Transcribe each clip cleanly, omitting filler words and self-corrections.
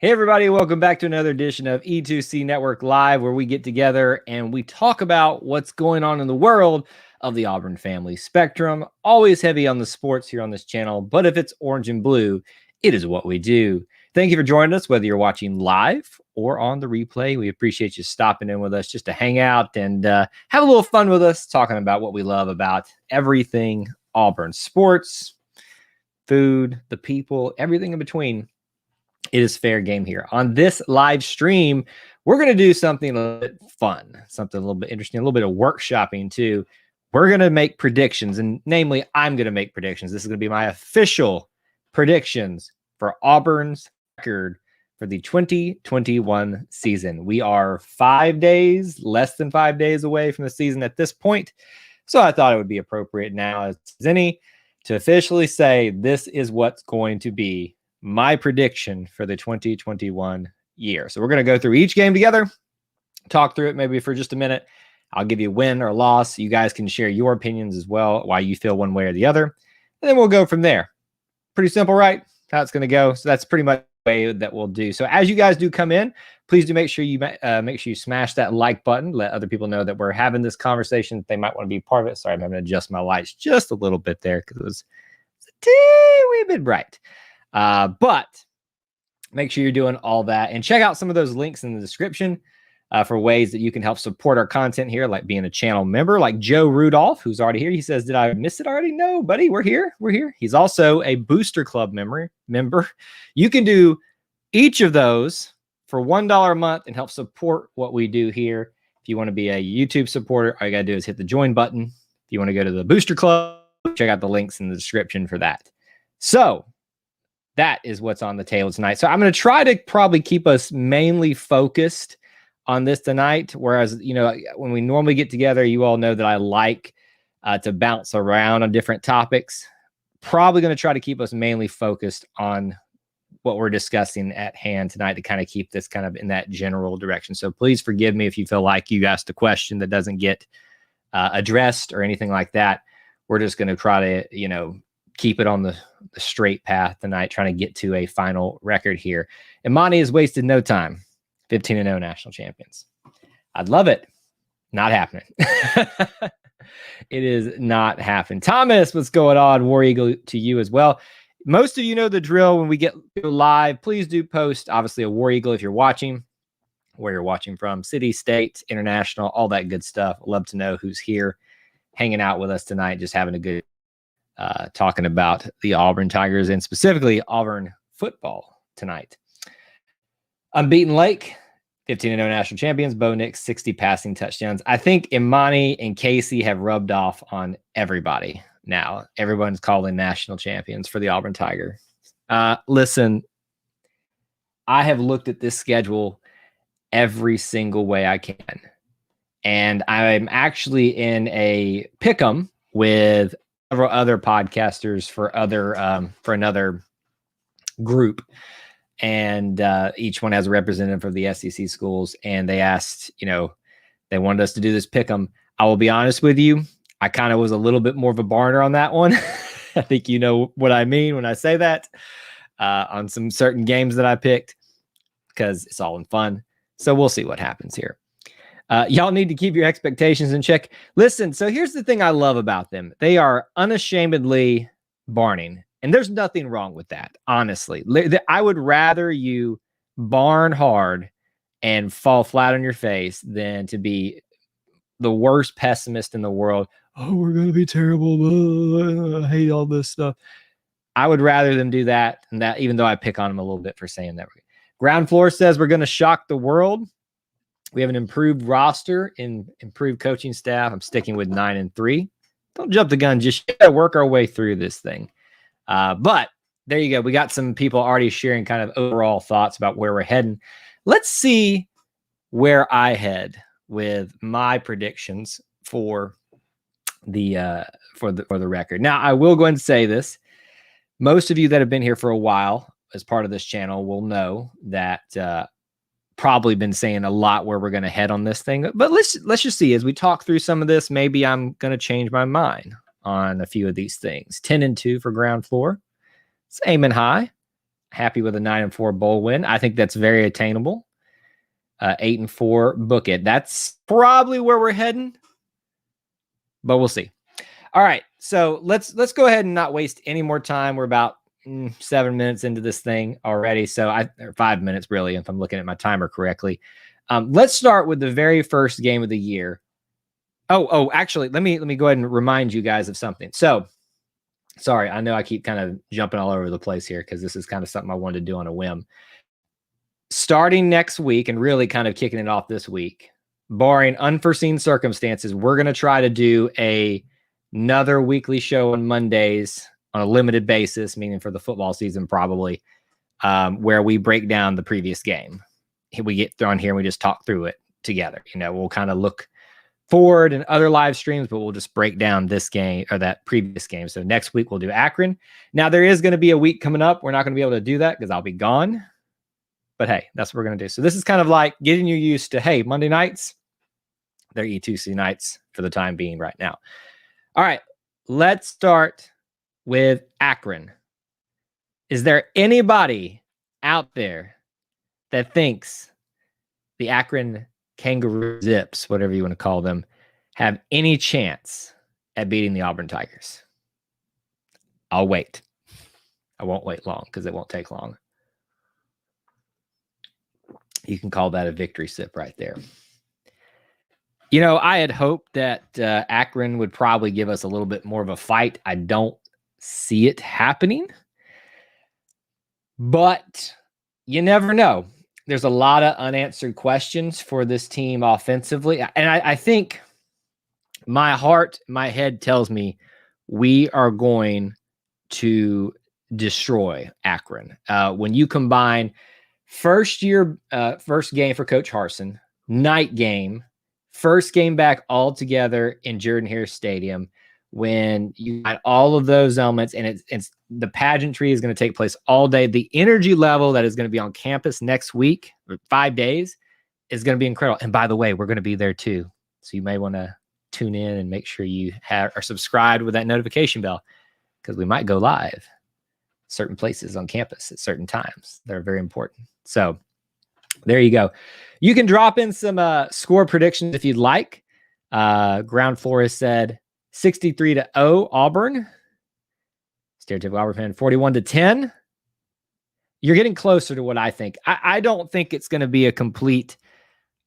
Hey, everybody, welcome back to another edition of E2C Network Live, where we get together and we talk about what's going on in the world of the Auburn family spectrum. Always heavy on the sports here on this channel, but if it's orange and blue, it is what we do. Thank you for joining us, whether you're watching live or on the replay. We appreciate you stopping in with us just to hang out and have a little fun with us, talking about what we love about everything Auburn sports, food, the people, everything in between. It is fair game here. On this live stream, we're going to do something a little bit fun, something a little bit interesting, a little bit of workshopping too. We're going to make predictions, and namely, I'm going to make predictions. This is going to be my official predictions for Auburn's record for the 2021 season. We are 5 days, less than 5 days away from the season at this point. So I thought it would be appropriate now as any to officially say this is what's going to be my prediction for the 2021 year. So we're going to go through each game together, talk through it maybe for just a minute. I'll give you a win or loss. You guys can share your opinions as well, why you feel one way or the other. And then we'll go from there. Pretty simple, right? How it's going to go. So that's pretty much the way that we'll do. So as you guys do come in, please do make sure you smash that like button. Let other people know that we're having this conversation. They might want to be part of it. Sorry, I'm going to adjust my lights just a little bit there because it was a teeny bit bright. But make sure you're doing all that and check out some of those links in the description for ways that you can help support our content here, like being a channel member, like Joe Rudolph, who's already here. He says, did I miss it already? No, buddy, we're here. We're here. He's also a Booster Club member. You can do each of those for $1 a month and help support what we do here. If you want to be a YouTube supporter, all you got to do is hit the join button. If you want to go to the Booster Club, check out the links in the description for that. So that is what's on the table tonight. So I'm going to try to probably keep us mainly focused on this tonight. Whereas, you know, when we normally get together, you all know that I like to bounce around on different topics. Probably going to try to keep us mainly focused on what we're discussing at hand tonight to kind of keep this kind of in that general direction. So please forgive me if you feel like you asked a question that doesn't get addressed or anything like that. We're just going to try to, you know, keep it on the straight path tonight, trying to get to a final record here. Imani has wasted no time. 15-0 national champions. I'd love it. Not happening. It is not happening. Thomas, what's going on? War Eagle to you as well. Most of you know the drill. When we get live, please do post, obviously, a War Eagle if you're watching, where you're watching from, city, state, international, all that good stuff. Love to know who's here hanging out with us tonight, just having a good talking about the Auburn Tigers and specifically Auburn football tonight. Unbeaten Lake, 15-0 national champions. Bo Nix, 60 passing touchdowns. I think Imani and Casey have rubbed off on everybody now. Everyone's calling national champions for the Auburn Tiger. Listen, I have looked at this schedule every single way I can. And I'm actually in a pick'em with several other podcasters for another group, and each one has a representative for the SEC schools, and they asked, you know, they wanted us to do this pick'em. I will be honest with you, I kind of was a little bit more of a barner on that one. I think you know what I mean when I say that, on some certain games that I picked, because it's all in fun. So we'll see what happens here. Y'all need to keep your expectations in check. Listen, so here's the thing I love about them. They are unashamedly barning, and there's nothing wrong with that, honestly. I would rather you barn hard and fall flat on your face than to be the worst pessimist in the world. Oh, we're going to be terrible. I hate all this stuff. I would rather them do that, and that, even though I pick on them a little bit for saying that. Ground Floor says we're going to shock the world. We have an improved roster and improved coaching staff. I'm sticking with 9-3. Don't jump the gun. Just work our way through this thing. But there you go. We got some people already sharing kind of overall thoughts about where we're heading. Let's see where I head with my predictions for the record. Now, I will go ahead and say this. Most of you that have been here for a while as part of this channel will know that probably been saying a lot where we're going to head on this thing. But let's just see as we talk through some of this. Maybe I'm going to change my mind on a few of these things. 10-2 for Ground Floor. It's aiming high. happy with a 9-4 bowl win. I think that's very attainable. 8-4, book it. That's probably where we're heading, but we'll see. All right, so let's go ahead and not waste any more time. We're about 7 minutes into this thing already, or 5 minutes really, if I'm looking at my timer correctly. Let's start with the very first game of the year. Actually, let me go ahead and remind you guys of something. So, sorry, I know I keep kind of jumping all over the place here because this is kind of something I wanted to do on a whim. Starting next week and really kind of kicking it off this week, barring unforeseen circumstances, we're going to try to do another weekly show on Mondays on a limited basis, meaning for the football season probably, where we break down the previous game. We get thrown here and we just talk through it together. We'll kind of look forward and other live streams, but we'll just break down this game or that previous game. So next week we'll do Akron. Now there is going to be a week coming up. We're not going to be able to do that because I'll be gone. But hey, that's what we're going to do. So this is kind of like getting you used to, hey, Monday nights, they're E2C nights for the time being right now. All right, let's start with Akron. Is there anybody out there that thinks the Akron Kangaroo Zips, whatever you want to call them, have any chance at beating the Auburn Tigers? I'll wait. I won't wait long because it won't take long. You can call that a victory sip right there. I had hoped that Akron would probably give us a little bit more of a fight. I don't see it happening, but you never know. There's a lot of unanswered questions for this team offensively. And I think my head tells me we are going to destroy Akron. When you combine first game for Coach Harsin, night game, first game back all together in Jordan-Hare Stadium, when you got all of those elements and it's the pageantry is going to take place all day. The energy level that is going to be on campus next week, or 5 days, is going to be incredible. And by the way, we're going to be there too. So you may want to tune in and make sure you are subscribed with that notification bell because we might go live certain places on campus at certain times. They're very important. So there you go. You can drop in some score predictions if you'd like. Ground Floor has said 63-0 Auburn. Stereotypical Auburn fan, 41-10. You're getting closer to what I think. I don't think it's going to be a complete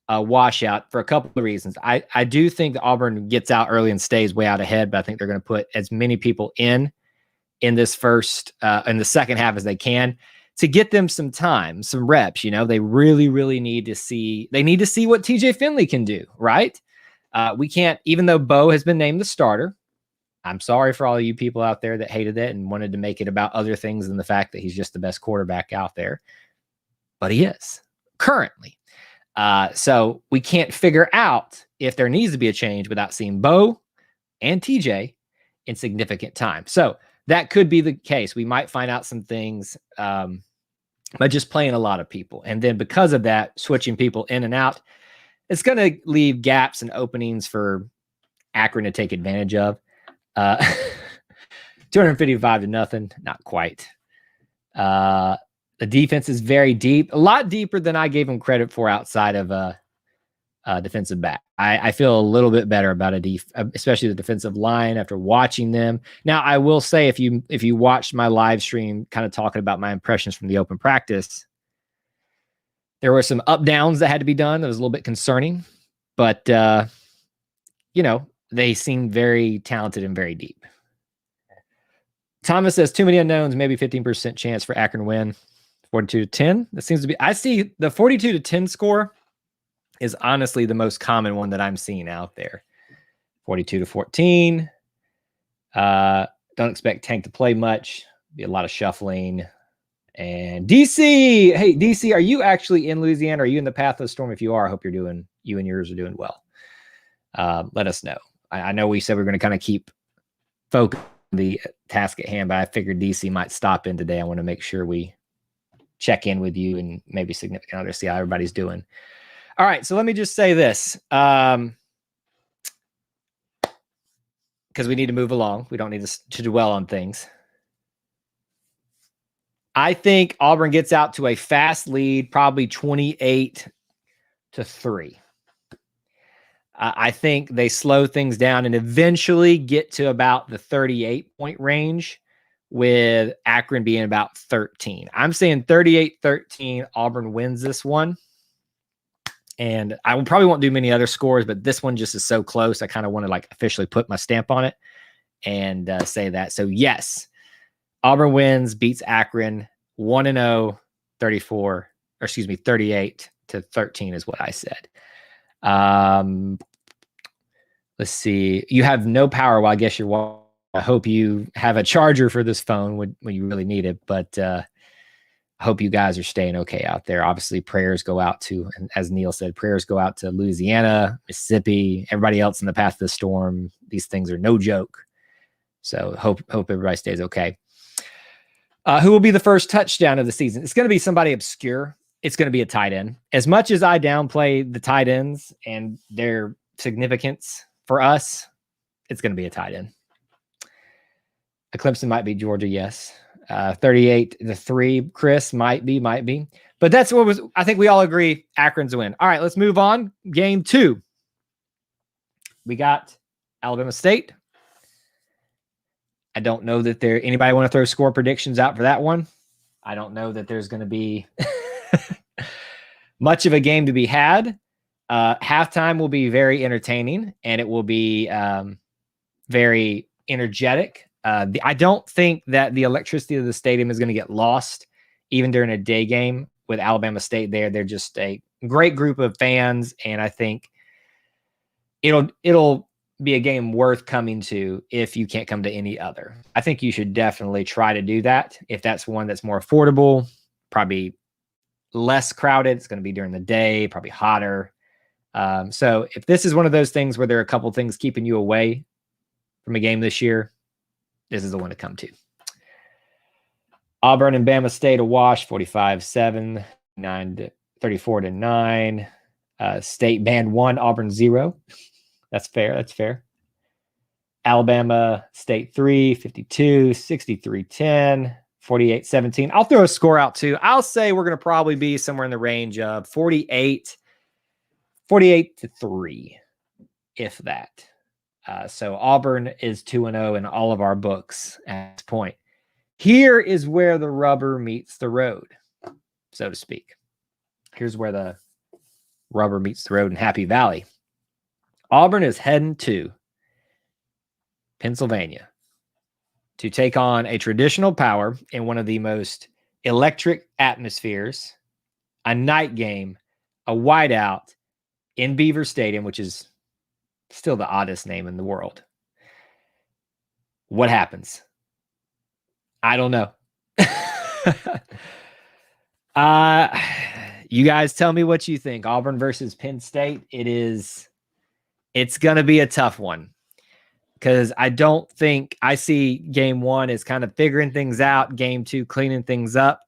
washout for a couple of reasons. I do think that Auburn gets out early and stays way out ahead, but I think they're going to put as many people in this first, in the second half as they can to get them some time, some reps. They really, really need to see what TJ Finley can do, right? We can't, even though Bo has been named the starter. I'm sorry for all of you people out there that hated it and wanted to make it about other things than the fact that he's just the best quarterback out there. But he is currently. So we can't figure out if there needs to be a change without seeing Bo and TJ in significant time. So that could be the case. We might find out some things by just playing a lot of people. And then because of that, switching people in and out, it's going to leave gaps and openings for Akron to take advantage of. 255-0, not quite. The defense is very deep, a lot deeper than I gave them credit for outside of defensive back. I feel a little bit better about especially the defensive line after watching them. Now, I will say, if you watched my live stream, kind of talking about my impressions from the open practice, there were some up downs that had to be done. That was a little bit concerning, but they seem very talented and very deep. Thomas says too many unknowns, maybe 15% chance for Akron win. 42-10. That seems to be. I see the 42-10 score is honestly the most common one that I'm seeing out there. 42-14. Don't expect Tank to play much. Be a lot of shuffling. And DC, hey DC, are you actually in Louisiana? Are you in the path of the storm? If you are, I hope you and yours are doing well. Let us know. I know we said we're going to kind of keep focus on the task at hand, but I figured DC might stop in today. I want to make sure we check in with you and maybe significant others, see how everybody's doing. All right, so let me just say this, because we need to move along. We don't need to dwell on things. I think Auburn gets out to a fast lead, probably 28-3. I think they slow things down and eventually get to about the 38-point range, with Akron being about 13. I'm saying 38-13, Auburn wins this one. And I probably won't do many other scores, but this one just is so close. I kind of want to like officially put my stamp on it and say that. So yes, Auburn wins, beats Akron 1-0, 38-13 is what I said. Let's see. You have no power. Well, I guess you're. I hope you have a charger for this phone when you really need it. But I hope you guys are staying okay out there. Obviously, prayers go out to, and as Neil said, prayers go out to Louisiana, Mississippi, everybody else in the path of the storm. These things are no joke. So hope everybody stays okay. Who will be the first touchdown of the season? It's going to be somebody obscure. It's going to be a tight end. As much as I downplay the tight ends and their significance for us, it's going to be a tight end. Clemson might be Georgia, yes. 38-3, Chris, might be. But that's what was, I think we all agree, Akron's a win. All right, let's move on. Game 2. We got Alabama State. I don't know that anybody want to throw score predictions out for that one. I don't know that there's going to be much of a game to be had. Halftime will be very entertaining, and it will be very energetic. I don't think that the electricity of the stadium is going to get lost, even during a day game with Alabama State there. They're just a great group of fans, and I think it'll be a game worth coming to if you can't come to any other. I think you should definitely try to do that. If that's one that's more affordable, probably less crowded. It's going to be during the day, probably hotter. So if this is one of those things where there are a couple things keeping you away from a game this year, this is the one to come to. Auburn and Bama State a wash, 45-7, 34-9. State band 1, Auburn 0. That's fair. Alabama State 3, 52, 63-10, 48-17. I'll throw a score out too. I'll say we're going to probably be somewhere in the range of 48-3, if that. So Auburn is 2-0 in all of our books at this point. Here is where the rubber meets the road, so to speak. Here's where the rubber meets the road in Happy Valley. Auburn is heading to Pennsylvania to take on a traditional power in one of the most electric atmospheres, a night game, a whiteout in Beaver Stadium, which is still the oddest name in the world. What happens? I don't know. You guys tell me what you think. Auburn versus Penn State. It's going to be a tough one, because I don't think I see game 1 as kind of figuring things out. Game 2, cleaning things up.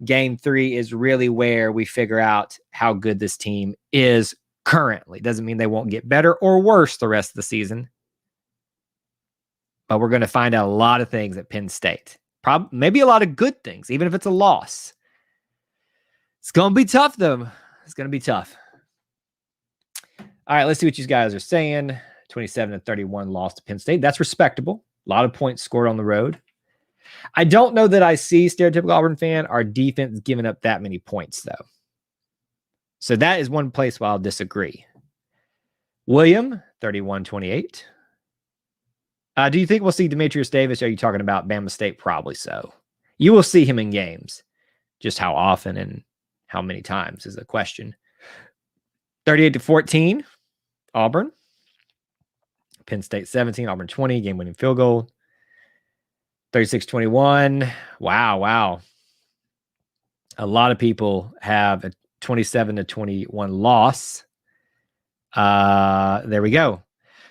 Game 3 is really where we figure out how good this team is currently. Doesn't mean they won't get better or worse the rest of the season, but we're going to find out a lot of things at Penn State. Maybe a lot of good things, even if it's a loss. It's going to be tough, though. It's going to be tough. All right, let's see what you guys are saying. 27-31 loss to Penn State. That's respectable. A lot of points scored on the road. I don't know that I see, stereotypical Auburn fan, our defense giving up that many points, though. So that is one place where I'll disagree. William, 31-28. Do you think we'll see Demetrius Davis? Are you talking about Bama State? Probably so. You will see him in games. Just how often and how many times is the question. 38-14, Auburn. Penn State 17, Auburn 20, game-winning field goal. 36-21. Wow. A lot of people have a 27-21 loss. There we go.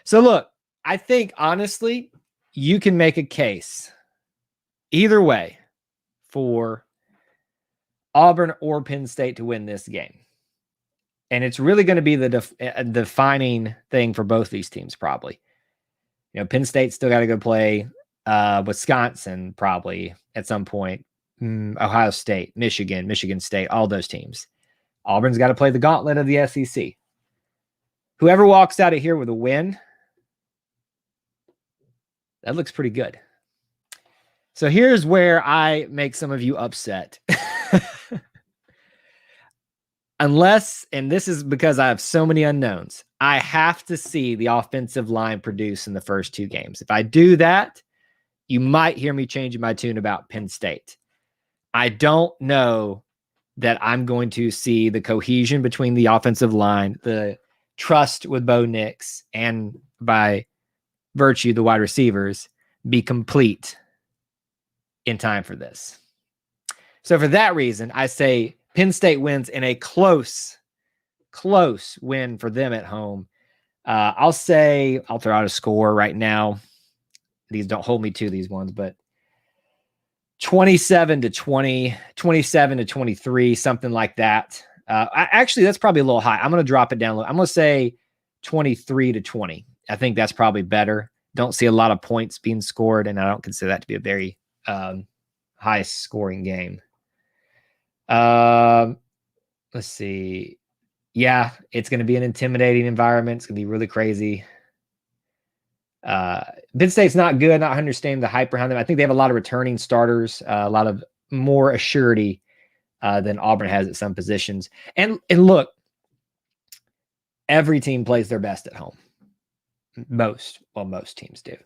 So look, I think honestly, you can make a case either way for Auburn or Penn State to win this game. And it's really going to be the defining thing for both these teams, probably. Penn State's still got to go play Wisconsin probably at some point. Ohio State, Michigan State, all those teams. Auburn's got to play the gauntlet of the SEC. Whoever walks out of here with a win, that looks pretty good. So here's where I make some of you upset. Unless, and this is because I have so many unknowns, I have to see the offensive line produce in the first 2 games. If I do that, you might hear me changing my tune about Penn State. I don't know that I'm going to see the cohesion between the offensive line, the trust with Bo Nix, and by virtue, the wide receivers, be complete in time for this. So for that reason, I say Penn State wins in a close win for them at home. I'll throw out a score right now. These don't hold me to these ones, but 27-20, 27-23, something like that. Actually, that's probably a little high. I'm going to drop it down a little. I'm going to say 23-20. I think that's probably better. Don't see a lot of points being scored, and I don't consider that to be a very high scoring game. Let's see. Yeah, it's going to be an intimidating environment. It's going to be really crazy. Penn State's not good, not understanding the hype behind them. I think they have a lot of returning starters, a lot of more assurity than Auburn has at some positions. And look, every team plays their best at home. Most teams do.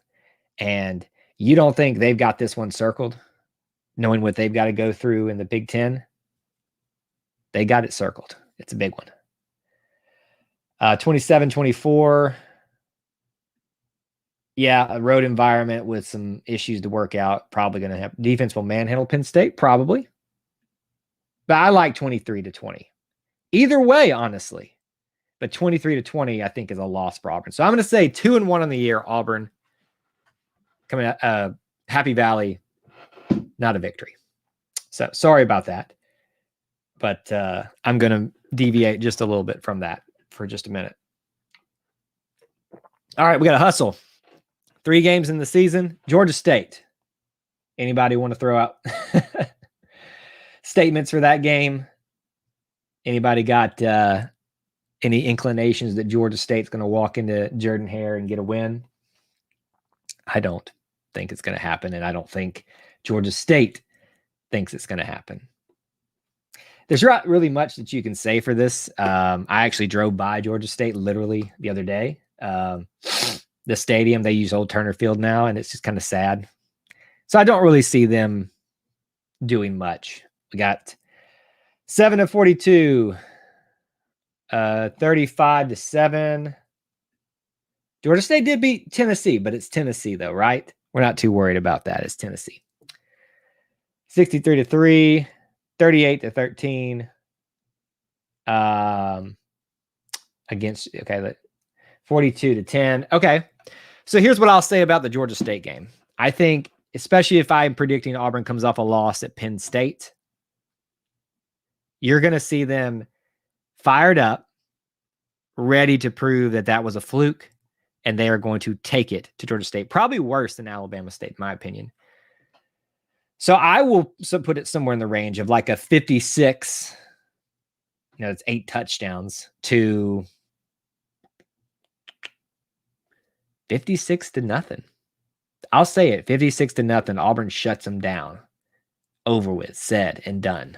And you don't think they've got this one circled, knowing what they've got to go through in the Big Ten? They got it circled. It's a big one. 27-24. Yeah, a road environment with some issues to work out. Probably going to have defense will manhandle Penn State, probably. But I like 23-20. Either way, honestly. But 23-20, I think, is a loss for Auburn. So I'm going to say 2-1 on the year, Auburn. Coming out, Happy Valley, not a victory. So sorry about that. But I'm going to deviate just a little bit from that for just a minute. All right, we got to hustle. 3 games in the season. Georgia State. Anybody want to throw out statements for that game? Anybody got any inclinations that Georgia State's going to walk into Jordan-Hare and get a win? I don't think it's going to happen, and I don't think Georgia State thinks it's going to happen. There's not really much that you can say for this. I actually drove by Georgia State literally the other day. The stadium, they use Old Turner Field now, and it's just kind of sad. So I don't really see them doing much. We got 7-42, 35-7. Georgia State did beat Tennessee, but it's Tennessee though, right? We're not too worried about that. It's Tennessee. 63-3, 38-13. Against 42-10. Okay. So here's what I'll say about the Georgia State game. I think, especially if I'm predicting Auburn comes off a loss at Penn State, you're going to see them fired up, ready to prove that that was a fluke, and they are going to take it to Georgia State. Probably worse than Alabama State, in my opinion. So I will put it somewhere in the range of like a 56, it's 8 touchdowns, to 56-0. I'll say it, 56-0. Auburn shuts them down. Over with, said and done.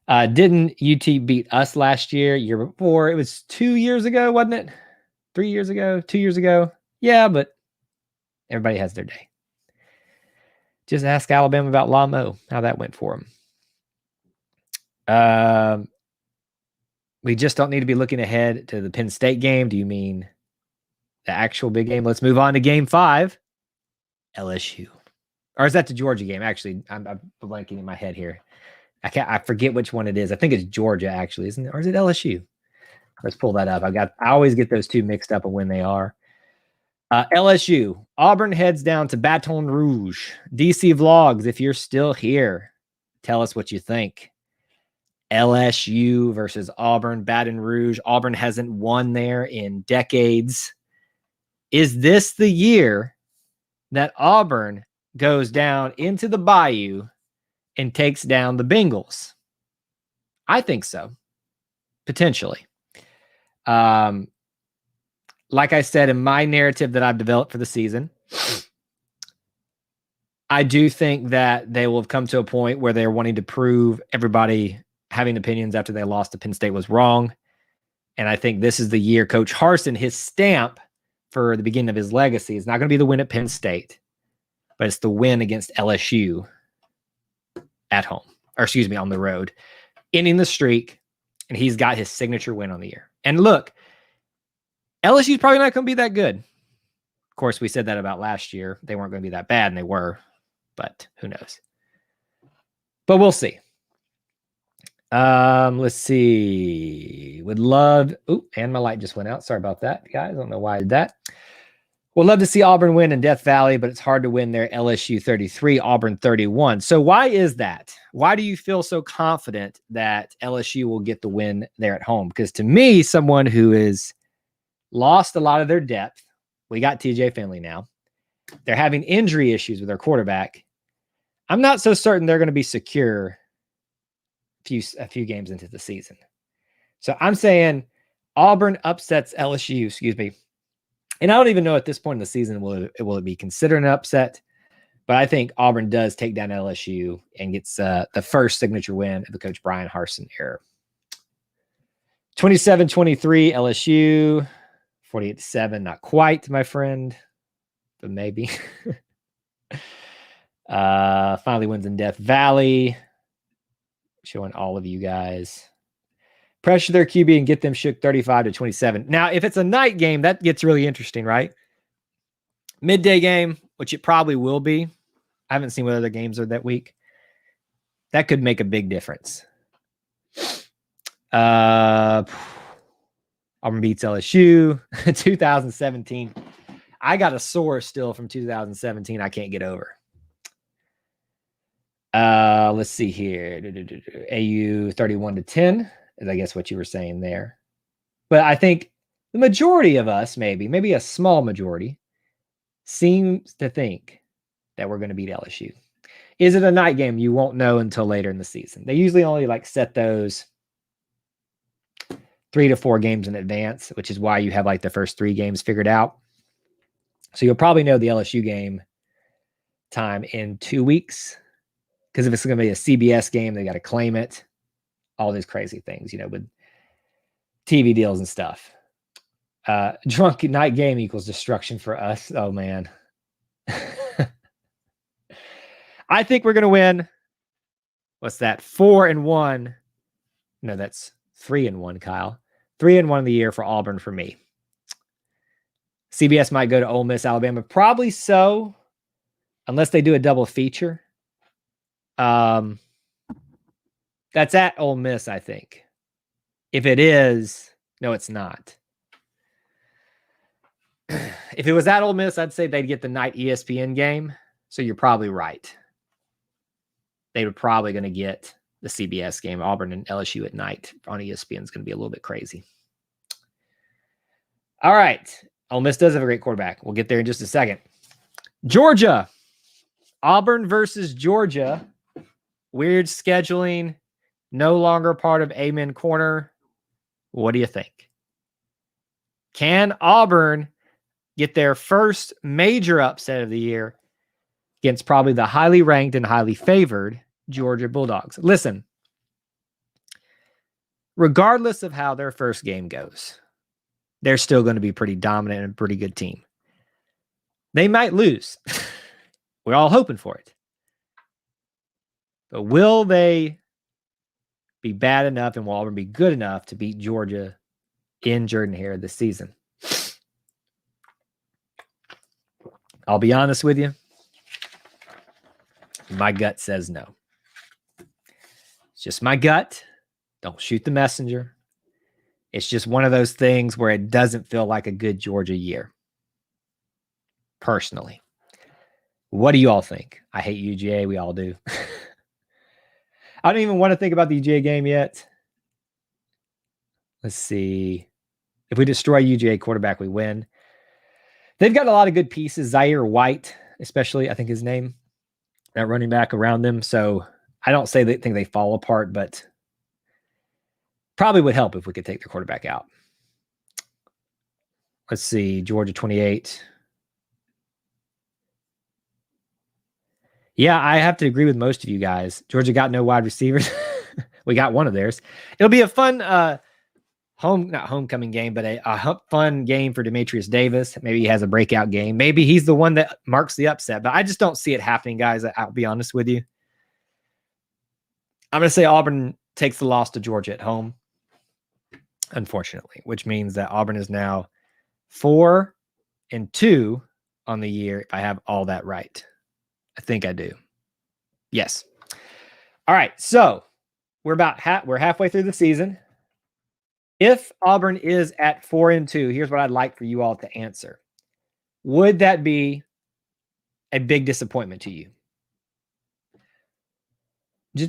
Didn't UT beat us last year? Year before? It was 2 years ago, wasn't it? 3 years ago? 2 years ago? Yeah, but everybody has their day. Just ask Alabama about Lamo, how that went for them. We just don't need to be looking ahead to the Penn State game. Do you mean the actual big game? Let's move on to game 5. LSU. Or is that the Georgia game? Actually, I'm blanking in my head here. I forget which one it is. I think it's Georgia, actually, isn't it? Or is it LSU? Let's pull that up. I always get those two mixed up on when they are. LSU. Auburn heads down to Baton Rouge. DC Vlogs, if you're still here, tell us what you think. LSU versus Auburn, Baton Rouge. Auburn hasn't won there in decades. Is this the year that Auburn goes down into the bayou and takes down the Bengals? I think so, potentially. Like I said in my narrative that I've developed for the season, I do think that they will have come to a point where they're wanting to prove everybody having opinions after they lost to Penn State was wrong. And I think this is the year Coach Harsin, his stamp for the beginning of his legacy, is not going to be the win at Penn State, but it's the win against LSU at home, or excuse me, on the road, ending the streak. And he's got his signature win on the year. And look, LSU's probably not going to be that good. Of course, we said that about last year. They weren't going to be that bad, and they were. But who knows? But we'll see. Let's see. Would love. Oh, and my light just went out. Sorry about that, guys. I don't know why I did that. Would love to see Auburn win in Death Valley, but it's hard to win there. LSU 33, Auburn 31. So why is that? Why do you feel so confident that LSU will get the win there at home? Because to me, someone who has lost a lot of their depth, we got TJ Finley now. They're having injury issues with their quarterback. I'm not so certain they're going to be secure a few games into the season. So I'm saying Auburn upsets LSU, excuse me. And I don't even know at this point in the season will it be considered an upset, but I think Auburn does take down LSU and gets the first signature win of the Coach Bryan Harsin era. 27-23 LSU, 48-7, not quite, my friend, but maybe. Finally wins in Death Valley. Showing all of you guys. Pressure their QB and get them shook 35-27. Now, if it's a night game, that gets really interesting, right? Midday game, which it probably will be. I haven't seen what other games are that week. That could make a big difference. Auburn beats LSU 2017. I got a sore still from 2017 I can't get over. Let's see here. AU 31-10 is I guess what you were saying there. But I think the majority of us, maybe a small majority, seems to think that we're going to beat LSU. Is it a night game? You won't know until later in the season. They usually only set those 3 to 4 games in advance, which is why you have the first 3 games figured out. So you'll probably know the LSU game time in 2 weeks. Because if it's going to be a CBS game, they got to claim it. All these crazy things, with TV deals and stuff. Drunk night game equals destruction for us. Oh, man. I think we're going to win. What's that? 4-1. No, that's 3-1, Kyle. 3-1 of the year for Auburn for me. CBS might go to Ole Miss, Alabama. Probably so, unless they do a double feature. That's at Ole Miss, I think. If it is, no, it's not. If it was at Ole Miss, I'd say they'd get the night ESPN game. So you're probably right. They were probably going to get the CBS game, Auburn and LSU at night on ESPN is going to be a little bit crazy. All right. Ole Miss does have a great quarterback. We'll get there in just a second. Georgia. Auburn versus Georgia. Weird scheduling. No longer part of Amen Corner. What do you think? Can Auburn get their first major upset of the year against probably the highly ranked and highly favored Georgia Bulldogs? Listen, regardless of how their first game goes, they're still going to be pretty dominant and a pretty good team. They might lose. We're all hoping for it. But will they be bad enough and will Auburn be good enough to beat Georgia in Jordan-Hare this season? I'll be honest with you. My gut says no. It's just my gut. Don't shoot the messenger. It's just one of those things where it doesn't feel like a good Georgia year. Personally. What do you all think? I hate UGA. We all do. I don't even want to think about the UGA game yet. Let's see. If we destroy UGA quarterback, we win. They've got a lot of good pieces. Zaire White, especially, I think his name. at running back around them. So I don't say they think they fall apart, but probably would help if we could take their quarterback out. Let's see, Georgia 28. Yeah, I have to agree with most of you guys. Georgia got no wide receivers. We got one of theirs. It'll be a fun not homecoming game, but a fun game for Demetrius Davis. Maybe he has a breakout game. Maybe he's the one that marks the upset, but I just don't see it happening, guys. I'll be honest with you. I'm going to say Auburn takes the loss to Georgia at home, unfortunately, which means that Auburn is now 4-2 on the year, if I have all that right. I think I do. Yes. All right, so we're halfway through the season. If Auburn is at 4-2, here's what I'd like for you all to answer. Would that be a big disappointment to you?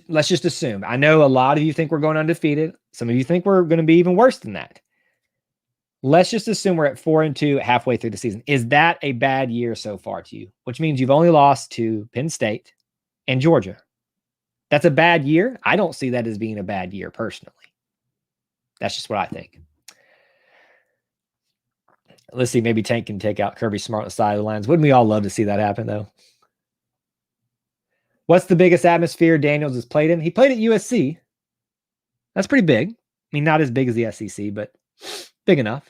Let's just assume. I know a lot of you think we're going undefeated. Some of you think we're going to be even worse than that. Let's just assume we're at 4-2 halfway through the season. Is that a bad year so far to you? Which means you've only lost to Penn State and Georgia. That's a bad year? I don't see that as being a bad year personally. That's just what I think. Let's see, maybe Tank can take out Kirby Smart on the side of the lines. Wouldn't we all love to see that happen, though? What's the biggest atmosphere Daniels has played in? He played at USC. That's pretty big. I mean, not as big as the SEC, but big enough.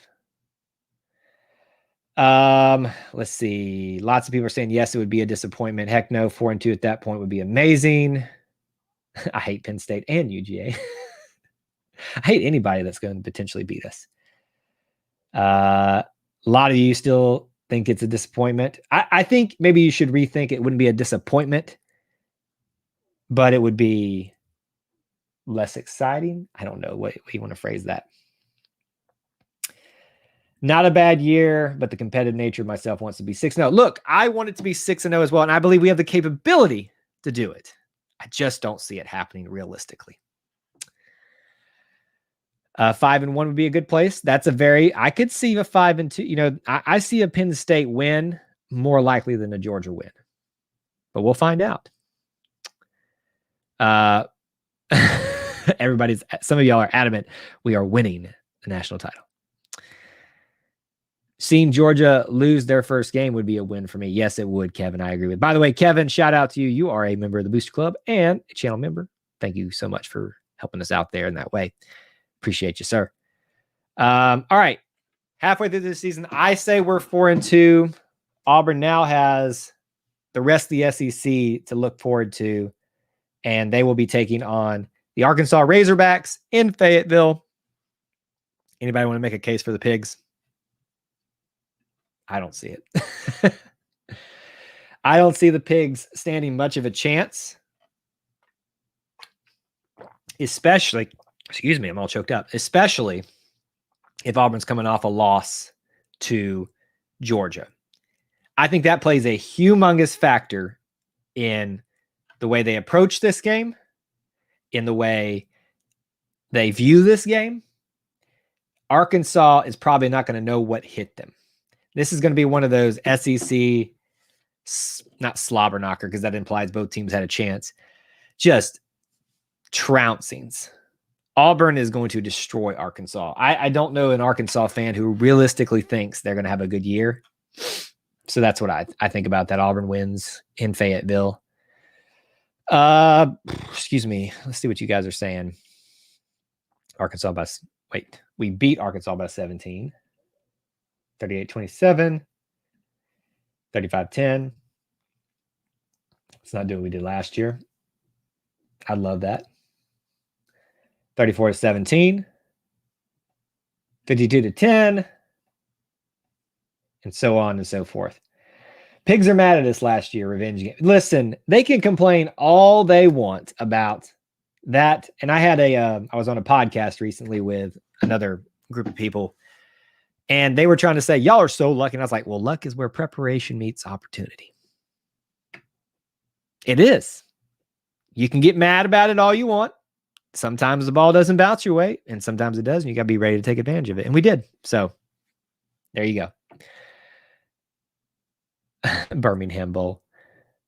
Let's see. Lots of people are saying yes, it would be a disappointment. Heck no, 4-2 at that point would be amazing. I hate Penn State and UGA. I hate anybody that's going to potentially beat us. A lot of you still think it's a disappointment. I think maybe you should rethink it. Wouldn't be a disappointment, but it would be less exciting. I don't know what you want to phrase that. Not a bad year, but the competitive nature of myself wants to be 6-0. Look, I want it to be 6-0 as well, and I believe we have the capability to do it. I just don't see it happening realistically. 5-1 would be a good place. I could see a 5-2. I see a Penn State win more likely than a Georgia win, but we'll find out. Some of y'all are adamant we are winning the national title. Seeing Georgia lose their first game would be a win for me. Yes, it would, Kevin. I agree with. By the way, Kevin, shout out to you. You are a member of the Booster Club and a channel member. Thank you so much for helping us out there in that way. Appreciate you, sir. All right. Halfway through the season, I say we're 4-2. Auburn now has the rest of the SEC to look forward to, and they will be taking on the Arkansas Razorbacks in Fayetteville. Anybody want to make a case for the Pigs? I don't see it. I don't see the Pigs standing much of a chance, especially, excuse me, I'm all choked up, especially if Auburn's coming off a loss to Georgia. I think that plays a humongous factor in the way they approach this game, in the way they view this game. Arkansas is probably not going to know what hit them. This is going to be one of those SEC, not slobber knocker, because that implies both teams had a chance, just trouncings. Auburn is going to destroy Arkansas. I don't know an Arkansas fan who realistically thinks they're going to have a good year. So that's what I think about that. Auburn wins in Fayetteville. Excuse me. Let's see what you guys are saying. We beat Arkansas by 17. 38-27, 35-10. Let's not do what we did last year. I love that. 34-17, 52-10, and so on and so forth. Pigs are mad at us last year, revenge game. Listen, they can complain all they want about that. And I was on a podcast recently with another group of people, and they were trying to say, y'all are so lucky. And I was like, well, luck is where preparation meets opportunity. It is. You can get mad about it all you want. Sometimes the ball doesn't bounce your way, and sometimes it does, and you got to be ready to take advantage of it. And we did. So there you go. Birmingham Bowl.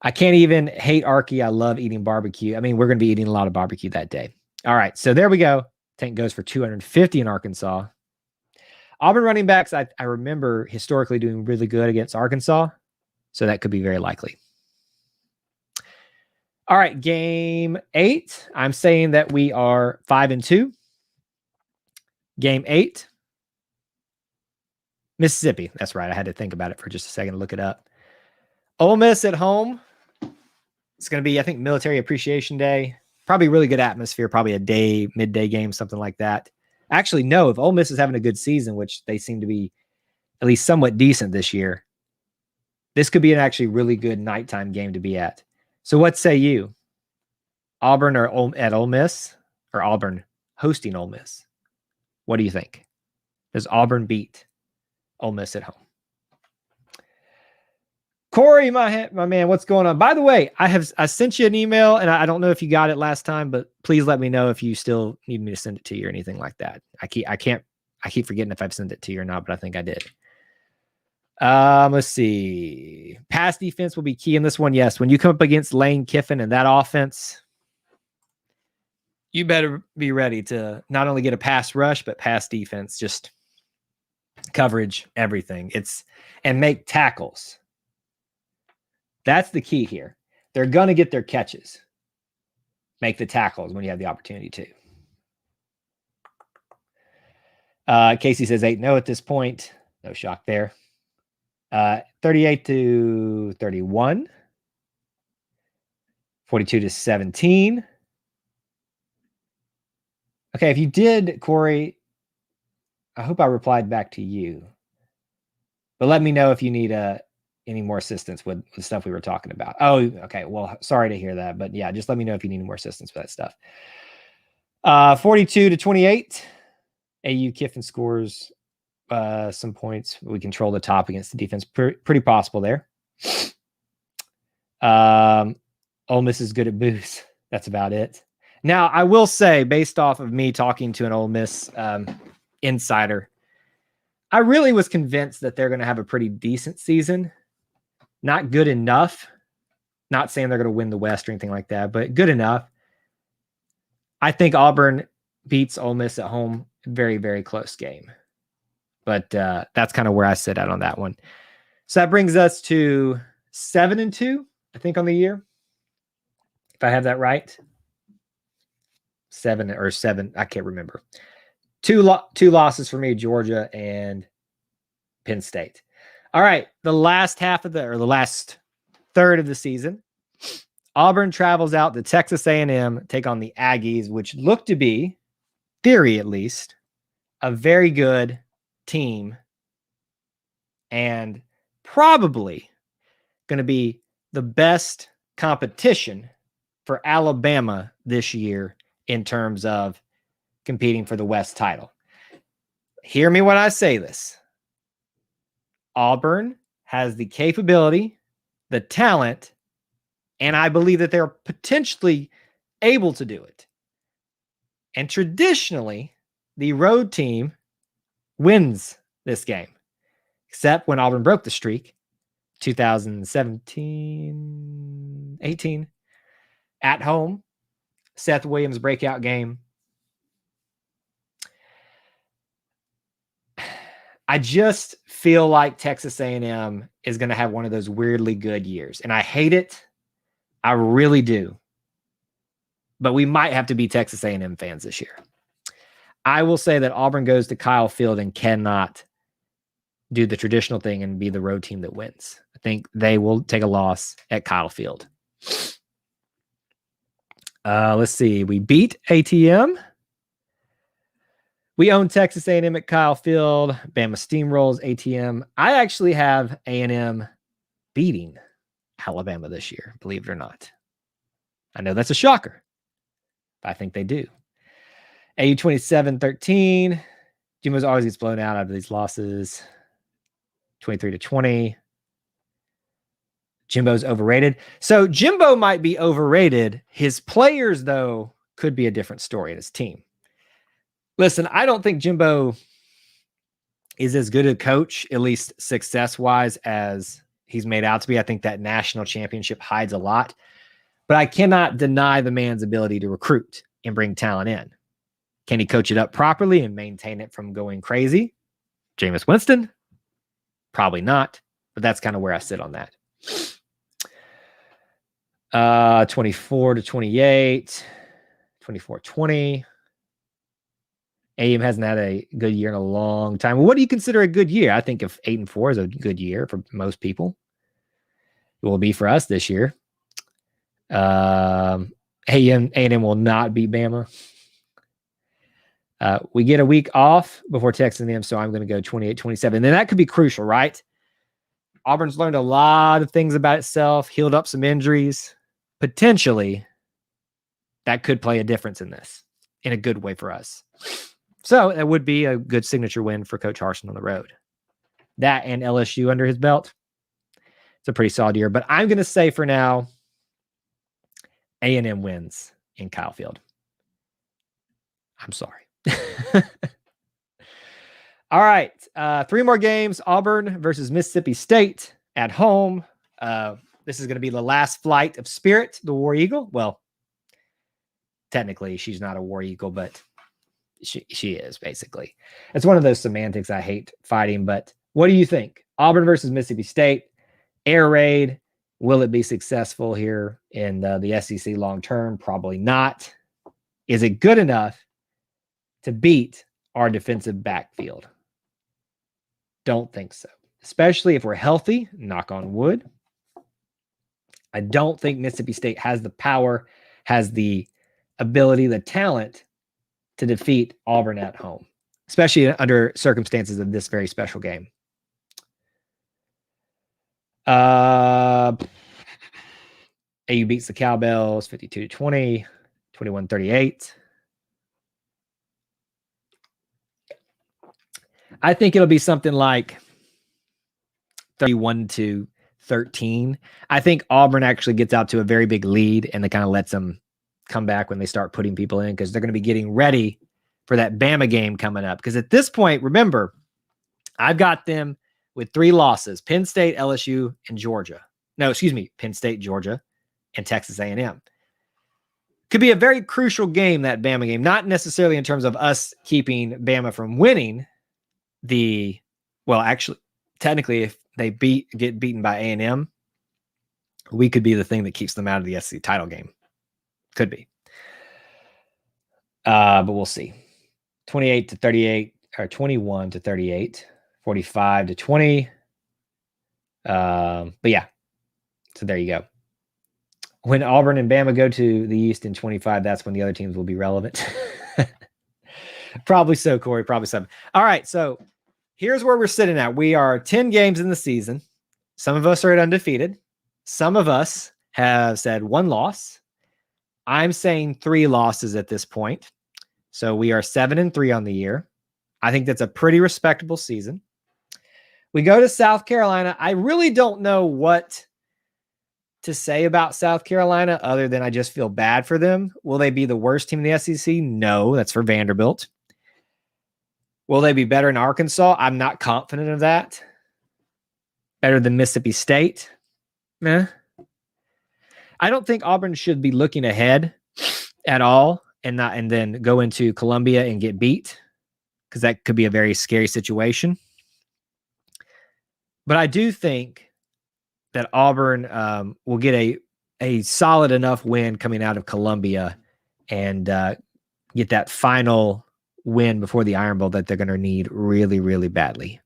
I can't even hate Arky. I love eating barbecue. I mean, we're going to be eating a lot of barbecue that day. All right, so there we go. Tank goes for 250 in Arkansas. Auburn running backs, I remember historically doing really good against Arkansas, so that could be very likely. All right, game 8. I'm saying that we are 5-2. Game 8. Mississippi. That's right. I had to think about it for just a second to look it up. Ole Miss at home. It's going to be, I think, Military Appreciation Day. Probably really good atmosphere. Probably a midday game, something like that. Actually, no. If Ole Miss is having a good season, which they seem to be at least somewhat decent this year, this could be an actually really good nighttime game to be at. So what say you? Auburn or at Ole Miss, or Auburn hosting Ole Miss? What do you think? Does Auburn beat Ole Miss at home? Corey, my man, what's going on? By the way, I sent you an email, and I don't know if you got it last time, but please let me know if you still need me to send it to you or anything like that. I keep forgetting if I've sent it to you or not, but I think I did. Let's see. Pass defense will be key in this one. Yes, when you come up against Lane Kiffin and that offense, you better be ready to not only get a pass rush, but pass defense, just coverage, everything. And make tackles. That's the key here. They're going to get their catches. Make the tackles when you have the opportunity to. Casey says 8-0 at this point. No shock there. 38-31. 42-17. Okay, if you did, Corey, I hope I replied back to you. But let me know if you need any more assistance with the stuff we were talking about. Oh, okay. Well, sorry to hear that. But yeah, just let me know if you need more assistance with that stuff. 42-28. AU Kiffin scores some points. We control the top against the defense. Pretty possible there. Ole Miss is good at booze. That's about it. Now, I will say, based off of me talking to an Ole Miss insider, I really was convinced that they're going to have a pretty decent season. Not good enough. Not saying they're going to win the West or anything like that, but good enough. I think Auburn beats Ole Miss at home. Very, very close game. But that's kind of where I sit at on that one. So that brings us to 7-2, I think, on the year. If I have that right. 7, I can't remember. Two losses for me, Georgia and Penn State. All right, the last third of the season, Auburn travels out to Texas A&M, take on the Aggies, which look to be, theory at least, a very good team and probably going to be the best competition for Alabama this year in terms of competing for the West title. Hear me when I say this. Auburn has the capability, the talent, and I believe that they're potentially able to do it. And traditionally, the road team wins this game, except when Auburn broke the streak, 2017-18, at home, Seth Williams breakout game. I just feel like Texas A&M is going to have one of those weirdly good years, and I hate it. I really do. But we might have to be Texas A&M fans this year. I will say that Auburn goes to Kyle Field and cannot do the traditional thing and be the road team that wins. I think they will take a loss at Kyle Field. Let's see. We beat ATM. We own Texas A&M at Kyle Field. Bama steamrolls ATM. I actually have A&M beating Alabama this year, believe it or not. I know that's a shocker, but I think they do. AU 27-13. Jimbo's always gets blown out of these losses. 23-20. Jimbo's overrated. So Jimbo might be overrated. His players, though, could be a different story in his team. Listen, I don't think Jimbo is as good a coach, at least success-wise, as he's made out to be. I think that national championship hides a lot, but I cannot deny the man's ability to recruit and bring talent in. Can he coach it up properly and maintain it from going crazy? Jameis Winston? Probably not, but that's kind of where I sit on that. 24-28, 24-20. AM hasn't had a good year in a long time. What do you consider a good year? I think if 8-4 is a good year for most people, it will be for us this year. A&M will not beat Bama. We get a week off before texting them, so I'm going to go 28-27. Then that could be crucial, right? Auburn's learned a lot of things about itself, healed up some injuries. Potentially, that could play a difference in this, in a good way for us. So that would be a good signature win for Coach Harsin on the road. That and LSU under his belt. It's a pretty solid year. But I'm going to say for now, A&M wins in Kyle Field. I'm sorry. All right. 3 more games. Auburn versus Mississippi State at home. This is going to be the last flight of Spirit, the War Eagle. Well, technically, she's not a War Eagle, but she is, basically. It's one of those semantics I hate fighting, but what do you think? Auburn versus Mississippi State, air raid. Will it be successful here in the SEC long term? Probably not. Is it good enough to beat our defensive backfield? Don't think so. Especially if we're healthy, knock on wood. I don't think Mississippi State has the power, has the ability, the talent to defeat Auburn at home, especially under circumstances of this very special game. AU beats the Cowbells 52-20, 21-38. I think it'll be something like 31-13. I think Auburn actually gets out to a very big lead and they kind of lets them come back when they start putting people in because they're going to be getting ready for that Bama game coming up. Because at this point, remember, I've got them with 3 losses: Penn State, LSU, and Georgia. No, excuse me, Penn State, Georgia, and Texas A&M. Could be a very crucial game, that Bama game. Not necessarily in terms of us keeping Bama from winning actually, technically, if they get beaten by A&M, we could be the thing that keeps them out of the SEC title game. Could be. But we'll see. 28-38 or 21-38, 45-20. But yeah. So there you go. When Auburn and Bama go to the East in 25, that's when the other teams will be relevant. Probably so, Corey. Probably so. All right. So here's where we're sitting at. We are 10 games in the season. Some of us are undefeated. Some of us have said 1 loss. I'm saying 3 losses at this point. So we are 7-3 on the year. I think that's a pretty respectable season. We go to South Carolina. I really don't know what to say about South Carolina other than I just feel bad for them. Will they be the worst team in the SEC? No, that's for Vanderbilt. Will they be better in Arkansas? I'm not confident of that. Better than Mississippi State? Meh. I don't think Auburn should be looking ahead at all and then go into Columbia and get beat, because that could be a very scary situation. But I do think that Auburn will get a solid enough win coming out of Columbia and get that final win before the Iron Bowl that they're going to need really, really badly.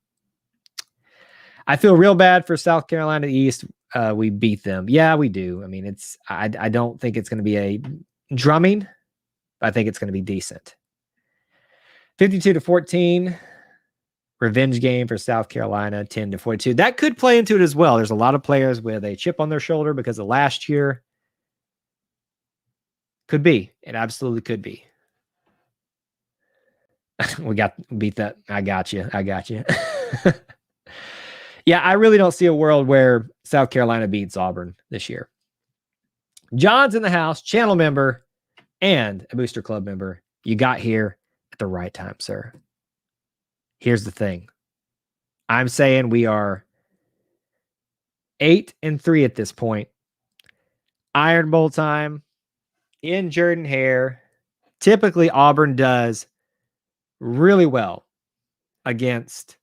I feel real bad for South Carolina East. We beat them. Yeah, we do. I mean, I don't think it's going to be a drumming, but I think it's going to be decent. 52-14. Revenge game for South Carolina, 10-42. That could play into it as well. There's a lot of players with a chip on their shoulder because of last year. Could be. It absolutely could be. We beat that. I got you. Yeah, I really don't see a world where South Carolina beats Auburn this year. John's in the house, channel member, and a Booster Club member. You got here at the right time, sir. Here's the thing. I'm saying we are 8-3 at this point. Iron Bowl time in Jordan-Hare. Typically, Auburn does really well against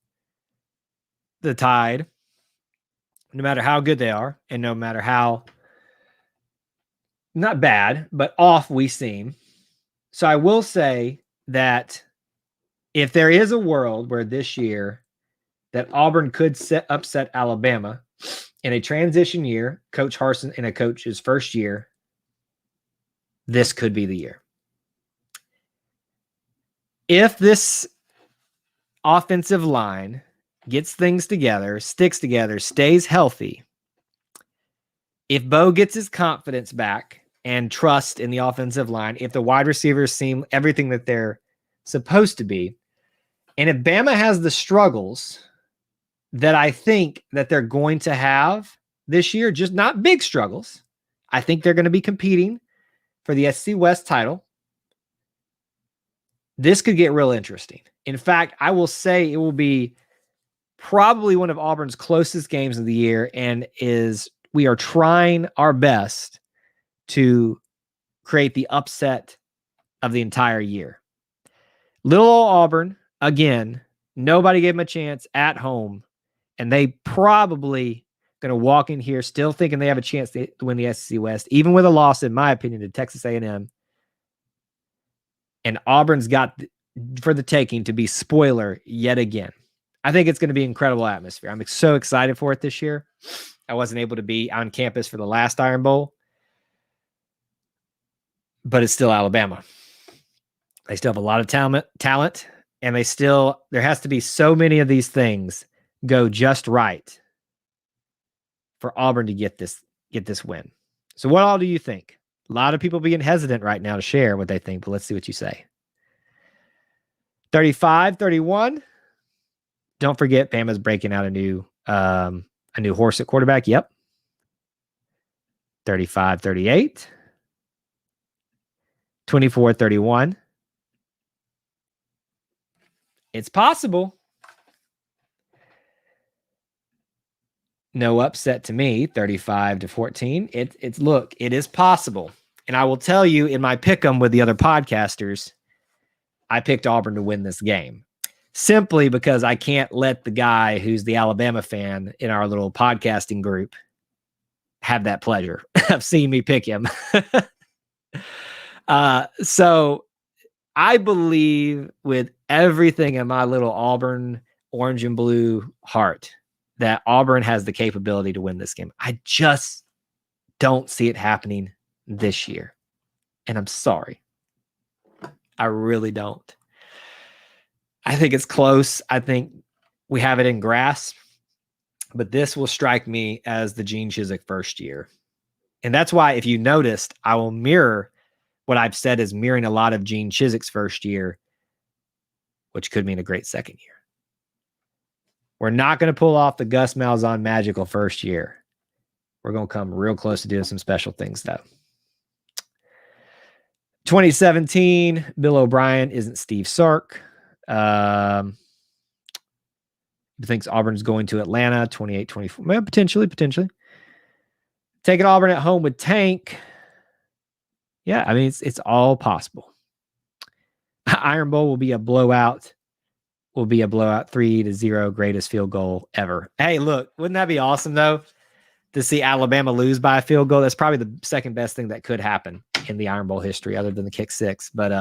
the Tide, no matter how good they are, and no matter how not bad, but off we seem. So I will say that if there is a world where this year that Auburn could upset Alabama in a transition year, Coach Harsin in a coach's first year, this could be the year. If this offensive line gets things together, sticks together, stays healthy, if Bo gets his confidence back and trust in the offensive line, if the wide receivers seem everything that they're supposed to be, and if Bama has the struggles that I think that they're going to have this year, just not big struggles, I think they're going to be competing for the SEC West title. This could get real interesting. In fact, I will say it will be probably one of Auburn's closest games of the year, and we are trying our best to create the upset of the entire year. Little old Auburn, again, nobody gave them a chance at home, and they probably going to walk in here still thinking they have a chance to win the SEC West, even with a loss, in my opinion, to Texas A&M. And Auburn's got for the taking to be spoiler yet again. I think it's going to be an incredible atmosphere. I'm so excited for it this year. I wasn't able to be on campus for the last Iron Bowl, but it's still Alabama. They still have a lot of talent, and there has to be so many of these things go just right for Auburn to get this win. So what all do you think? A lot of people being hesitant right now to share what they think, but let's see what you say. 35-31. Don't forget, Bama's breaking out a new horse at quarterback. Yep. 35-38. 24-31. It's possible. No upset to me, 35-14. It is possible. And I will tell you, in my pick'em with the other podcasters, I picked Auburn to win this game. Simply because I can't let the guy who's the Alabama fan in our little podcasting group have that pleasure of seeing me pick him. So I believe with everything in my little Auburn orange and blue heart that Auburn has the capability to win this game. I just don't see it happening this year. And I'm sorry. I really don't. I think it's close. I think we have it in grasp, but this will strike me as the Gene Chizik first year. And that's why, if you noticed, I will mirror what I've said is mirroring a lot of Gene Chizik's first year, which could mean a great second year. We're not going to pull off the Gus Malzahn magical first year. We're going to come real close to doing some special things, though. 2017, Bill O'Brien isn't Steve Sark. He thinks Auburn's going to Atlanta, 28-24. Well, potentially. Taking Auburn at home with Tank. Yeah, I mean, it's all possible. Iron Bowl will be a blowout. 3-0, greatest field goal ever. Hey, look, wouldn't that be awesome, though, to see Alabama lose by a field goal? That's probably the second best thing that could happen in the Iron Bowl history, other than the kick six. But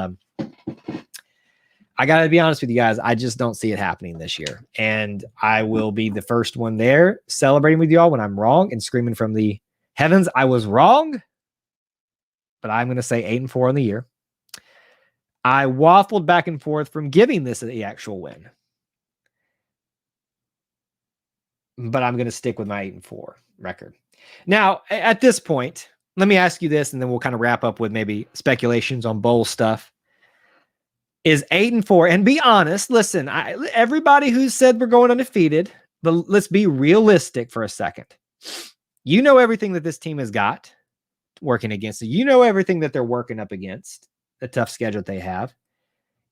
I got to be honest with you guys. I just don't see it happening this year. And I will be the first one there celebrating with y'all when I'm wrong and screaming from the heavens, I was wrong. But I'm going to say 8-4 on the year. I waffled back and forth from giving this the actual win. But I'm going to stick with my 8-4 record. Now, at this point, let me ask you this, and then we'll kind of wrap up with maybe speculations on bowl stuff. Is 8-4, and be honest, listen, everybody who said we're going undefeated, but let's be realistic for a second. You know everything that this team has got working against it. You know everything that they're working up against, the tough schedule they have.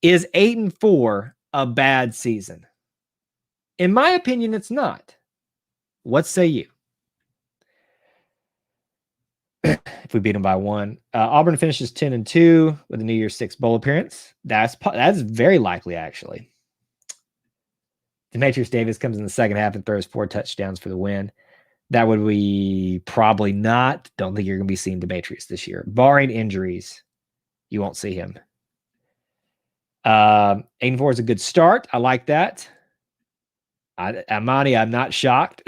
Is 8-4 a bad season? In my opinion, it's not. What say you? if we beat them by 1. Auburn finishes 10-2 with a New Year's Six bowl appearance. That's very likely, actually. Demetrius Davis comes in the second half and throws 4 touchdowns for the win. That would be probably not. Don't think you're going to be seeing Demetrius this year. Barring injuries, you won't see him. 8-4 is a good start. I like that. Amani, I'm not shocked.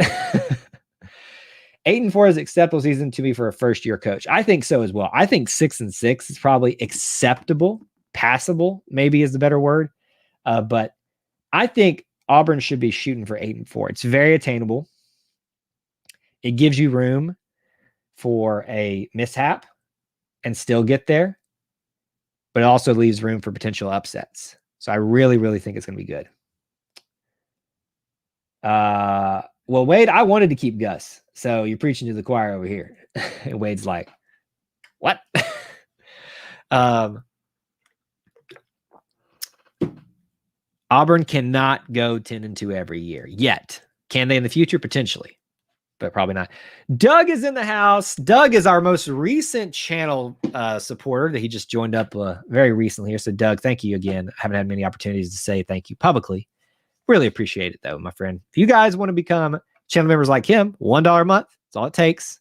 8-4 is acceptable season to me for a first-year coach. I think so as well. I think 6-6 is probably acceptable, passable, maybe is the better word. But I think Auburn should be shooting for 8-4. It's very attainable. It gives you room for a mishap and still get there, but it also leaves room for potential upsets. So I really, really think it's going to be good. Well, Wade, I wanted to keep Gus. So you're preaching to the choir over here. And Wade's like, what? Auburn cannot go 10-2 every year yet. Can they in the future? Potentially, but probably not. Doug is in the house. Doug is our most recent channel supporter that he just joined up very recently here. So Doug, thank you again. I haven't had many opportunities to say thank you publicly. Really appreciate it though, my friend. If you guys want to become channel members like him, $1 a month, that's all it takes.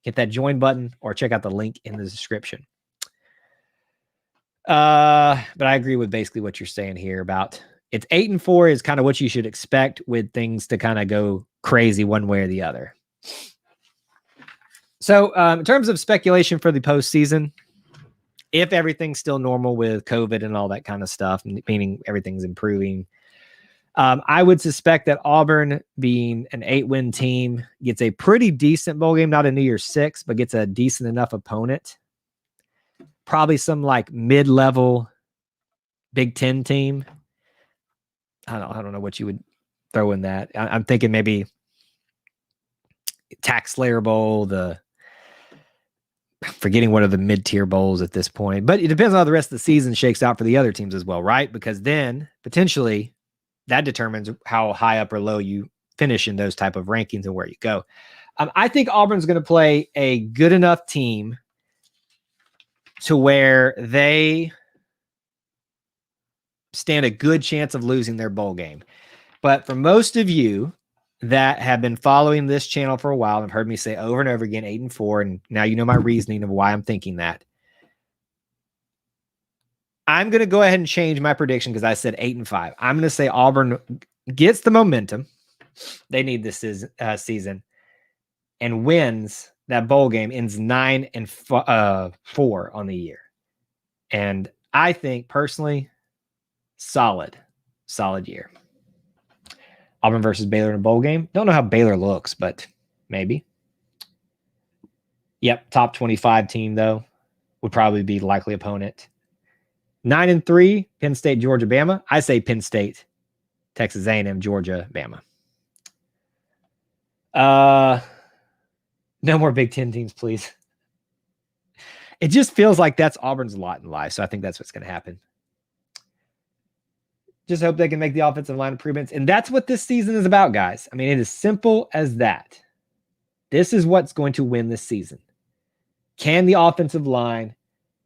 Hit that join button or check out the link in the description. But I agree with basically what you're saying here about it's 8-4 is kind of what you should expect with things to kind of go crazy one way or the other. So in terms of speculation for the postseason, if everything's still normal with COVID and all that kind of stuff, meaning everything's improving, I would suspect that Auburn, being an 8-win team, gets a pretty decent bowl game, not a New Year's Six, but gets a decent enough opponent. Probably some like mid-level Big Ten team. I don't know what you would throw in that. I'm thinking maybe Tax Slayer Bowl, forgetting what are the mid-tier bowls at this point. But it depends on how the rest of the season shakes out for the other teams as well, right? Because then potentially that determines how high up or low you finish in those type of rankings and where you go. I think Auburn's going to play a good enough team to where they stand a good chance of losing their bowl game. But for most of you that have been following this channel for a while and have heard me say over and over again, 8-4, and now you know my reasoning of why I'm thinking that. I'm going to go ahead and change my prediction because I said 8-5. I'm going to say Auburn gets the momentum they need this season and wins that bowl game, ends 9-4 on the year. And I think personally, solid year. Auburn versus Baylor in a bowl game. Don't know how Baylor looks, but maybe. Yep, top 25 team, though, would probably be likely opponent. 9-3, Penn State, Georgia, Bama. I say Penn State, Texas A&M, Georgia, Bama. No more Big Ten teams, please. It just feels like that's Auburn's lot in life, so I think that's what's going to happen. Just hope they can make the offensive line improvements. And that's what this season is about, guys. I mean, it is simple as that. This is what's going to win this season. Can the offensive line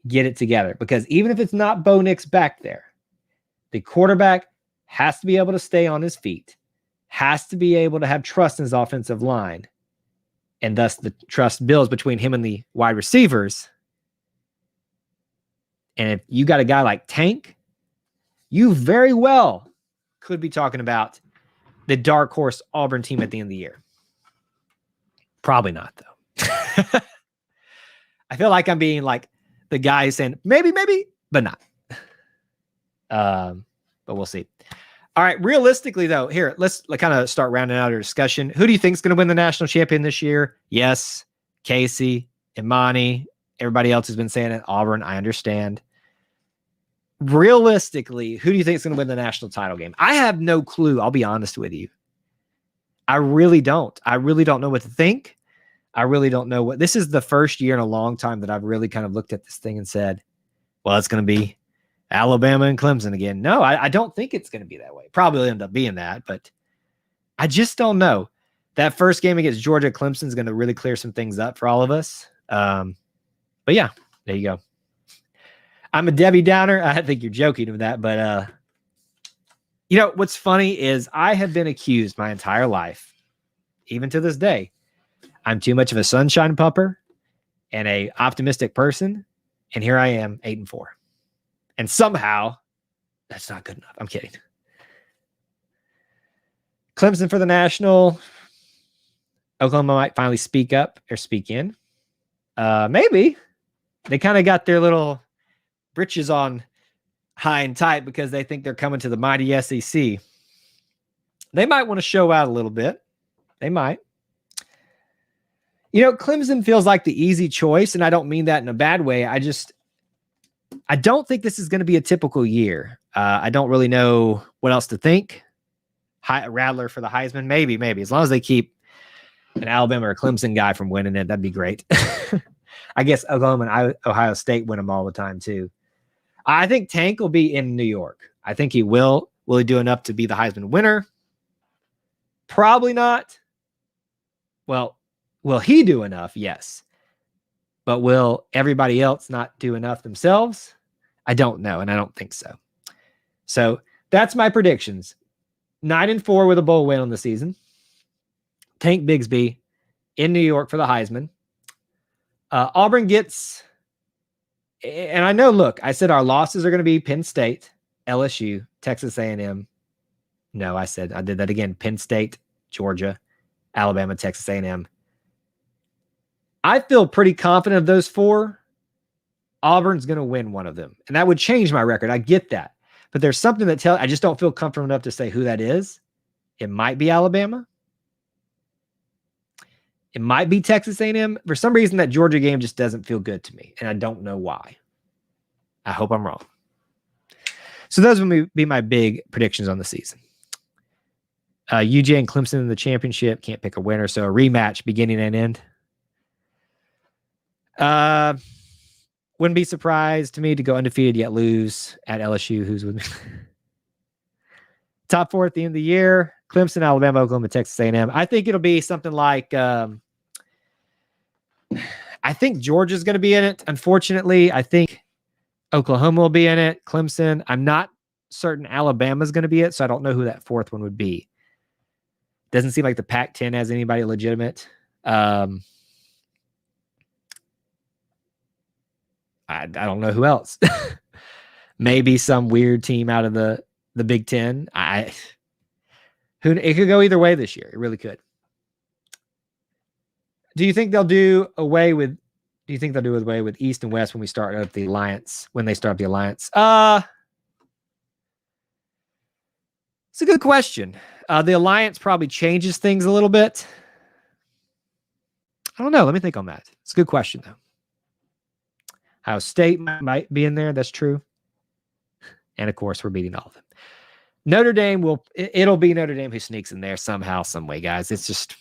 get it together? Because even if it's not Bo Nix back there, the quarterback has to be able to stay on his feet, has to be able to have trust in his offensive line, and thus the trust builds between him and the wide receivers. And if you got a guy like Tank, you very well could be talking about the dark horse Auburn team at the end of the year. Probably not, though. I feel like I'm being like the guy saying maybe, but not. But we'll see. All right. Realistically, though, here, let's kind of start rounding out our discussion. Who do you think is going to win the national champion this year? Yes, Casey, Imani. Everybody else has been saying it. Auburn, I understand. Realistically, who do you think is going to win the national title game? I have no clue. I'll be honest with you. I really don't. I really don't know what to think. I really don't know what. This is the first year in a long time that I've really kind of looked at this thing and said, well, it's going to be Alabama and Clemson again. No, I don't think it's going to be that way. Probably end up being that, but I just don't know. That first game against Georgia, Clemson is going to really clear some things up for all of us. But yeah, there you go. I'm a Debbie Downer. I think you're joking with that, but you know, what's funny is I have been accused my entire life, even to this day, I'm too much of a sunshine pupper and a optimistic person. And here I am, 8-4. And somehow that's not good enough. I'm kidding. Clemson for the national. Oklahoma might finally speak up or speak in. Maybe. They kind of got their little britches on high and tight because they think they're coming to the mighty SEC. They might want to show out a little bit. They might. You know, Clemson feels like the easy choice, and I don't mean that in a bad way. I don't think this is going to be a typical year. I don't really know what else to think. Rattler for the Heisman, maybe. As long as they keep an Alabama or Clemson guy from winning it, that'd be great. I guess Oklahoma and Ohio State win them all the time too. I think Tank will be in New York. I think he will. Will he do enough to be the Heisman winner? Probably not. Well, will he do enough? Yes. But will everybody else not do enough themselves? I don't know, and I don't think so. So that's my predictions. 9-4 with a bowl win on the season. Tank Bigsby in New York for the Heisman. Auburn gets, and I know, look, I said our losses are going to be Penn State, LSU, Texas A&M. No, I did that again. Penn State, Georgia, Alabama, Texas A&M. I feel pretty confident of those four. Auburn's going to win one of them, and that would change my record. I get that. But there's something that I just don't feel comfortable enough to say who that is. It might be Alabama. It might be Texas A&M. For some reason, that Georgia game just doesn't feel good to me, and I don't know why. I hope I'm wrong. So those would be my big predictions on the season. UJ and Clemson in the championship. Can't pick a winner, so a rematch beginning and end. Wouldn't be surprised to me to go undefeated yet lose at LSU. Who's with me? Top four at the end of the year. Clemson, Alabama, Oklahoma, Texas A&M. I think it'll be something like, I think Georgia's going to be in it. Unfortunately, I think Oklahoma will be in it. Clemson. I'm not certain Alabama's going to be it, so I don't know who that fourth one would be. Doesn't seem like the Pac-10 has anybody legitimate. I don't know who else. Maybe some weird team out of the Big Ten. It could go either way this year. It really could. Do you think they'll do away with East and West when we start up the alliance? When they start up the alliance? It's a good question. The alliance probably changes things a little bit. I don't know. Let me think on that. It's a good question though. Ohio State might be in there. That's true. And of course, we're beating all of them. Notre Dame it'll be Notre Dame who sneaks in there somehow, some way, guys. It's just,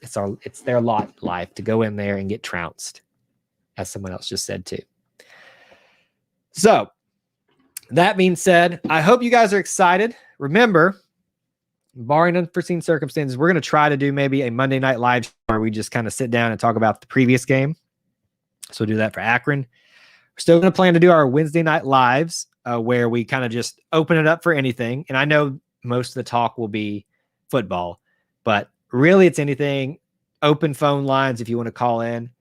it's their lot in life to go in there and get trounced, as someone else just said too. So that being said, I hope you guys are excited. Remember, barring unforeseen circumstances, we're going to try to do maybe a Monday night live where we just kind of sit down and talk about the previous game. So we'll do that for Akron. We're still going to plan to do our Wednesday night lives where we kind of just open it up for anything. And I know most of the talk will be football, but really it's anything. Open phone lines if you want to call in.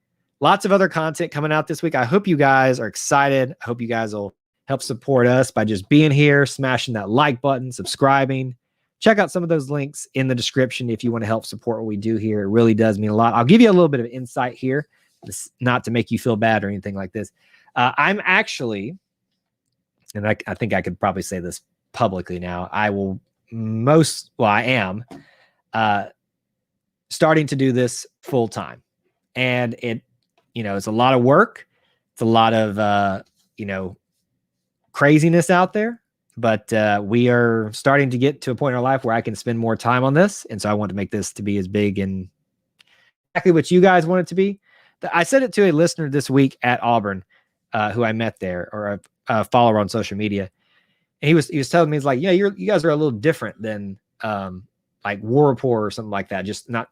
Lots of other content coming out this week. I hope you guys are excited. I hope you guys will help support us by just being here, smashing that like button, subscribing. Check out some of those links in the description if you want to help support what we do here. It really does mean a lot. I'll give you a little bit of insight here. This, not to make you feel bad or anything like this. I'm actually, and I think I could probably say this publicly now, I am starting to do this full time. And it's a lot of work. It's a lot of, craziness out there, but we are starting to get to a point in our life where I can spend more time on this. And so I want to make this to be as big and exactly what you guys want it to be. I said it to a listener this week at Auburn, who I met there, or a follower on social media. And he was telling me, he's like, yeah, you guys are a little different than like War Report or something like that. Just not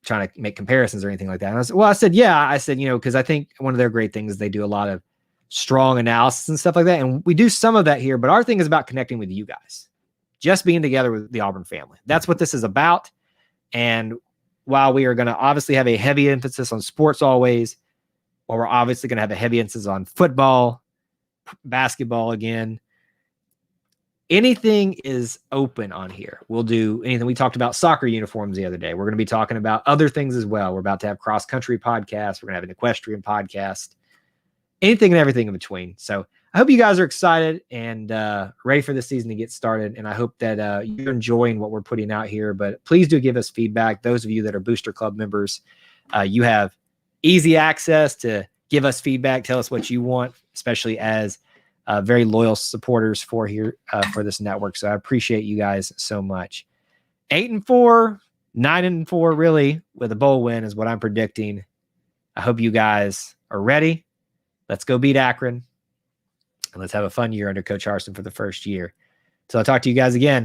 trying to make comparisons or anything like that. And I said, yeah. I said, because I think one of their great things is they do a lot of strong analysis and stuff like that. And we do some of that here, but our thing is about connecting with you guys, just being together with the Auburn family. That's what this is about. And while we are going to obviously have a heavy emphasis on sports always, or we're obviously going to have a heavy emphasis on football, basketball again, anything is open on here. We'll do anything. We talked about soccer uniforms the other day. We're going to be talking about other things as well. We're about to have cross-country podcasts. We're going to have an equestrian podcast, anything and everything in between. So I hope you guys are excited and ready for this season to get started. And I hope that you're enjoying what we're putting out here. But please do give us feedback. Those of you that are Booster Club members, you have easy access to give us feedback. Tell us what you want, especially as very loyal supporters for this network. So I appreciate you guys so much. 8-4, 9-4, really, with a bowl win is what I'm predicting. I hope you guys are ready. Let's go beat Akron. And let's have a fun year under Coach Harsin for the first year. So I'll talk to you guys again.